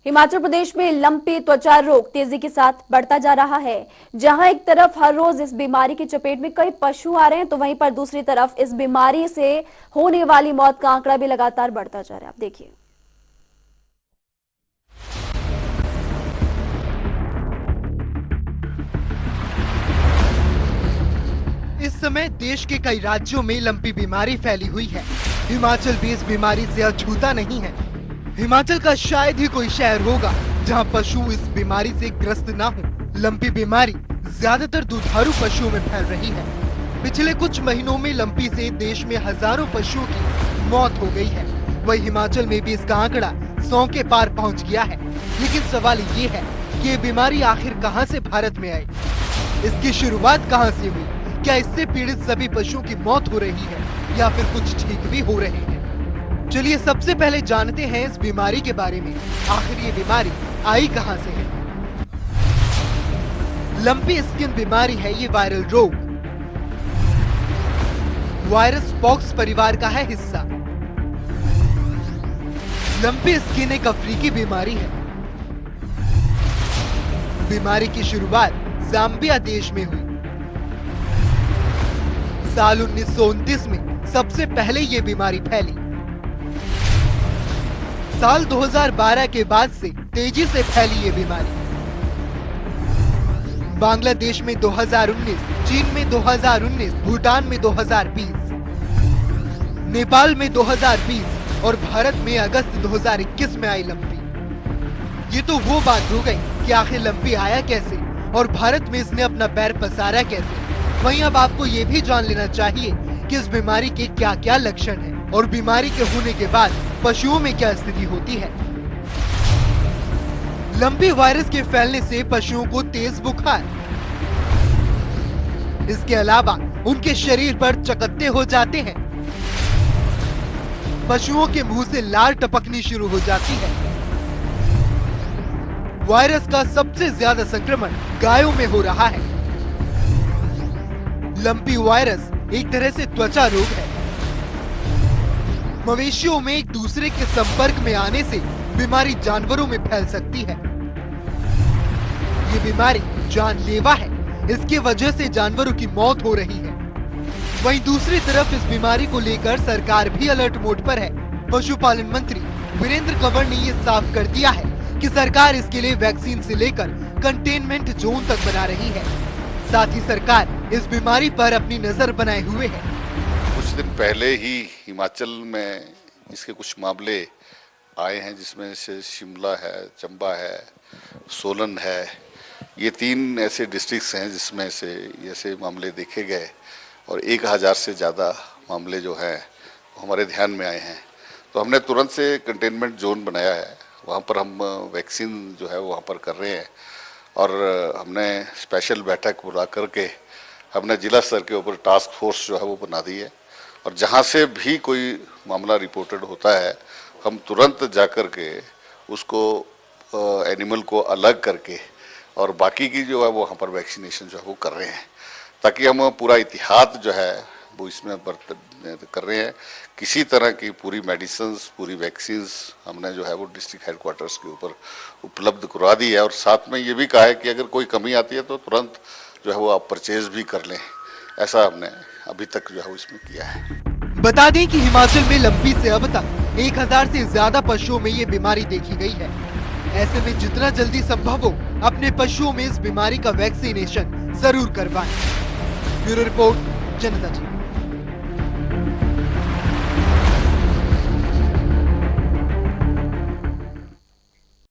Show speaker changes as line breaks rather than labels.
हिमाचल प्रदेश में लंपी त्वचा रोग तेजी के साथ बढ़ता जा रहा है। जहां एक तरफ हर रोज इस बीमारी की चपेट में कई पशु आ रहे हैं, तो वहीं पर दूसरी तरफ इस बीमारी से होने वाली मौत का आंकड़ा भी लगातार बढ़ता जा रहा है। आप देखिए।
इस समय देश के कई राज्यों में लंपी बीमारी फैली हुई है। हिमाचल भी इस बीमारी से अछूता नहीं है। हिमाचल का शायद ही कोई शहर होगा जहां पशु इस बीमारी से ग्रस्त ना हो। लंपी बीमारी ज्यादातर दुधारू पशुओं में फैल रही है। पिछले कुछ महीनों में लंपी से देश में हजारों पशुओं की मौत हो गई है। वही हिमाचल में भी इसका आंकड़ा 100 के पार पहुंच गया है। लेकिन सवाल ये है कि ये बीमारी आखिर कहां से भारत में आई, इसकी शुरुआत कहां से हुई? क्या इससे पीड़ित सभी पशुओं की मौत हो रही है या फिर कुछ ठीक भी हो रहे हैं? चलिए सबसे पहले जानते हैं इस बीमारी के बारे में। आखिर ये बीमारी आई कहां से है? लंपी स्किन बीमारी है ये वायरल रोग। वायरस पॉक्स परिवार का है हिस्सा। लंपी स्किन एक अफ्रीकी बीमारी है। बीमारी की शुरुआत जाम्बिया देश में हुई। साल 1929 में सबसे पहले ये बीमारी फैली। साल 2012 के बाद से तेजी से फैली ये बीमारी। बांग्लादेश में 2019, चीन में 2019, भूटान में 2020, नेपाल में 2020 और भारत में अगस्त 2021 में आई लंपी। ये तो वो बात हो गई कि आखिर लंपी आया कैसे और भारत में इसने अपना पैर पसारा कैसे। वहीं अब आपको ये भी जान लेना चाहिए कि इस बीमारी के क्या क्या लक्षण हैं और बीमारी के होने के बाद पशुओं में क्या स्थिति होती है। लंपी वायरस के फैलने से पशुओं को तेज बुखार, इसके अलावा उनके शरीर पर चकत्ते हो जाते हैं। पशुओं के मुंह से लार टपकनी शुरू हो जाती है। वायरस का सबसे ज्यादा संक्रमण गायों में हो रहा है। लंपी वायरस एक तरह से त्वचा रोग है। मवेशियों में एक दूसरे के संपर्क में आने से बीमारी जानवरों में फैल सकती है। ये बीमारी जानलेवा है। इसकी वजह से जानवरों की मौत हो रही है। वहीं दूसरी तरफ इस बीमारी को लेकर सरकार भी अलर्ट मोड पर है। पशुपालन मंत्री वीरेंद्र कंवर ने ये साफ कर दिया है कि सरकार इसके लिए वैक्सीन से लेकर कंटेनमेंट जोन तक बना रही है। साथ ही सरकार इस बीमारी पर अपनी नजर बनाए हुए है।
कुछ दिन पहले ही हिमाचल में इसके कुछ मामले आए हैं, जिसमें से शिमला है, चंबा है, सोलन है। ये 3 ऐसे डिस्ट्रिक्ट्स हैं जिसमें से ऐसे मामले देखे गए और 1000 से ज़्यादा मामले जो हैं हमारे ध्यान में आए हैं। तो हमने तुरंत से कंटेनमेंट जोन बनाया है। वहाँ पर हम वैक्सीन जो है वहाँ पर कर रहे हैं और हमने स्पेशल बैठक बुला करके हमने जिला स्तर के ऊपर टास्क फोर्स जो है वो बना दी है। और जहाँ से भी कोई मामला रिपोर्टेड होता है हम तुरंत जा कर के उसको एनिमल को अलग करके और बाकी की जो है वो वहाँ पर वैक्सीनेशन जो है वो कर रहे हैं, ताकि हम पूरा इतिहाद जो है वो इसमें कर रहे हैं। किसी तरह की पूरी मेडिसिन्स, पूरी वैक्सीन्स हमने जो है वो डिस्ट्रिक्ट हेडक्वार्टर्स के ऊपर उपलब्ध करवा दी है। और साथ में ये भी कहा है कि अगर कोई कमी आती है तो तुरंत जो है वो आप परचेज भी कर लें। ऐसा हमने अभी तक जो है इसमें किया है।
बता दें कि हिमाचल में लंपी से अब तक 1000 से ज्यादा पशुओं में ये बीमारी देखी गई है। ऐसे में जितना जल्दी संभव हो अपने पशुओं में इस बीमारी का वैक्सीनेशन जरूर करवाएं। ब्यूरो रिपोर्ट, जनता टीवी।